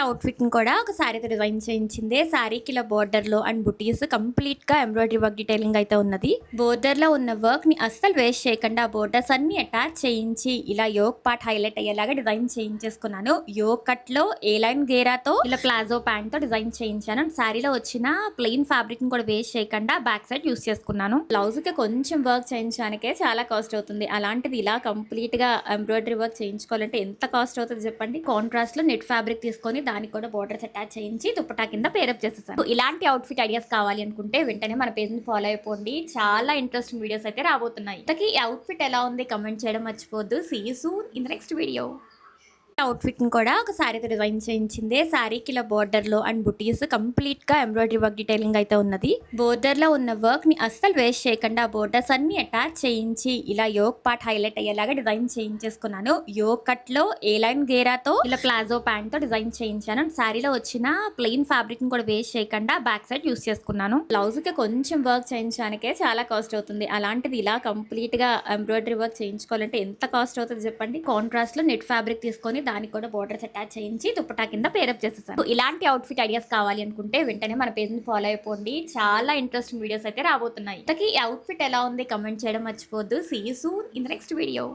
Outfit ని కూడా ఒక సారీతో డిజైన్ చేయించింది. సారీకి ఇలా బోర్డర్ లో అండ్ బుటీస్ కంప్లీట్ గా ఎంబ్రాయిడరీ వర్క్ డీటెయిలింగ్ అయితే ఉన్నది. బోర్డర్ లో ఉన్న వర్క్ ని అస్సలు వేస్ట్ చేయకుండా బోర్డర్స్ అన్ని అటాచ్ చేయించి ఇలా యోక్ పార్ట్ హైలైట్ అయ్యేలాగా డిజైన్ చేయించేసుకున్నాను. యోక్ కట్ లో ఏ లైన్ గేరాతో ఇలా ప్లాజో ప్యాంట్ తో డిజైన్ చేయించాను. సారీలో వచ్చిన ప్లెయిన్ ఫ్యాబ్రిక్ ని కూడా వేస్ట్ చేయకుండా బ్యాక్ సైడ్ యూస్ చేసుకున్నాను. బ్లౌజ్ కి కొంచెం వర్క్ చేయించడానికే చాలా కాస్ట్ అవుతుంది. అలాంటిది ఇలా కంప్లీట్ గా ఎంబ్రాయిడరీ వర్క్ చేయించుకోవాలంటే ఎంత కాస్ట్ అవుతుంది చెప్పండి. కాంట్రాస్ట్ లో నెట్ ఫ్యాబ్రిక్ తీసుకొని దానికి కూడా బోర్డర్స్ అటాచ్ చేయించి దుపట్టా కింద పేరప్ చేసేసాను. ఇలాంటి అవుట్ఫిట్ ఐడియాస్ కావాలి అనుకుంటే వెంటనే మన పేజ్ ని ఫాలో అయిపోండి. చాలా ఇంట్రెస్టింగ్ వీడియోస్ అయితే రాబోతున్నాయి. ఇంతకీ ఈ అవుట్ఫిట్ ఎలా ఉంది కమెంట్ చేయడం మర్చిపోద్దు. See you soon in the next video. Outfit ని కూడా ఒక సారీతో డిజైన్ చేయించింది. సారీకి ఇలా బోర్డర్ లో అండ్ బుటీస్ కంప్లీట్ గా ఎంబ్రాయిడరీ వర్క్ డీటెయిలింగ్ అయితే ఉన్నది. బోర్డర్ లో ఉన్న వర్క్ ని అస్సలు వేస్ట్ చేయకుండా బోర్డర్స్ అన్ని అటాచ్ చేయించి ఇలా యోక్ పార్ట్ హైలైట్ అయ్యేలాగా డిజైన్ చేయించేసుకున్నాను. యోక్ కట్ లో ఏ లైన్ గేరాతో ఇలా ప్లాజో ప్యాంట్ తో డిజైన్ చేయించాను. సారీలో వచ్చిన ప్లెయిన్ ఫ్యాబ్రిక్ ని కూడా వేస్ట్ చేయకుండా బ్యాక్ సైడ్ యూస్ చేసుకున్నాను. బ్లౌజ్ కి కొంచెం వర్క్ చేయించడానికే చాలా కాస్ట్ అవుతుంది. అలాంటిది ఇలా కంప్లీట్ గా ఎంబ్రాయిడరీ వర్క్ చేయించుకోవాలంటే ఎంత కాస్ట్ అవుతుంది చెప్పండి. కాంట్రాస్ట్ లో నెట్ ఫ్యాబ్రిక్ తీసుకొని దానికి కూడా బోర్డర్స్ అటాచ్ చేయించి దుపట్టా కింద పేరప్ చేసేసాను. ఇలాంటి అవుట్ఫిట్ ఐడియాస్ కావాలి అనుకుంటే వెంటనే మన పేజ్ ని ఫాలో అయిపోండి. చాలా ఇంట్రెస్టింగ్ వీడియోస్ అయితే రాబోతున్నాయి. ఇంతకీ ఈ అవుట్ఫిట్ ఎలా ఉంది కమెంట్ చేయడం మర్చిపోద్దు. See you soon in the next video.